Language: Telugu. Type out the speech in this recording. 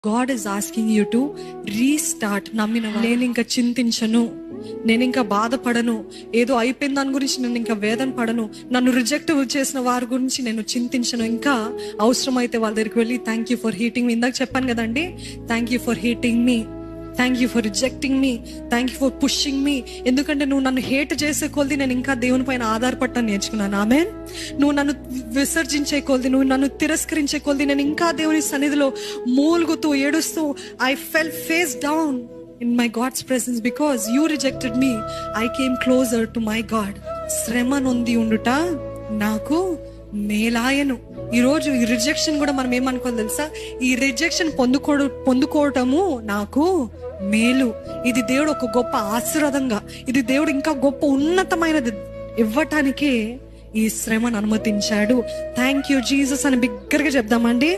God is asking you to restart. నమ్మిన నేను ఇంకా చింతించను, నేను ఇంకా బాధపడను, ఏదో అయిపోయిన దాని గురించి నేను ఇంకా వేదన పడను, నన్ను రిజెక్ట్ చేసిన వారి గురించి నేను చింతించను. ఇంకా అవసరమైతే వాళ్ళ దగ్గరికి వెళ్ళి థ్యాంక్ యూ ఫర్ హీటింగ్ మీ, ఇందాక చెప్పాను కదండి, thank you for heating me, thank you for rejecting me, thank you for pushing me. ఎందుకంటే నువ్వు నన్ను హేట్ చేసే కొలది నేను ఇంకా దేవుని పైన ఆధారపడటం నేర్చుకున్నాను. ఆమెన్. నువ్వు నన్ను విసర్జించే కొలది, నువ్వు నన్ను తిరస్కరించే కొలది నేను ఇంకా దేవుని సన్నిధిలో మూలుగుతూ ఏడుస్తూ I fell face down in my God's presence because you rejected me. I came closer to my God. శ్రమ నొంది ఉండుట నాకు మేలాయను. ఈరోజు ఈ రిజెక్షన్ కూడా మనం ఏమనుకోవాలి తెలుసా? ఈ రిజెక్షన్ పొందుకోవటము నాకు మేలు. ఇది దేవుడు ఒక గొప్ప ఆశీర్వాదంగా, ఇది దేవుడు ఇంకా గొప్ప ఉన్నతమైనది ఇవ్వటానికే ఈ శ్రమను అనుమతించాడు. థ్యాంక్ యూ జీసస్ అని బిగ్గరగా చెప్దామండి.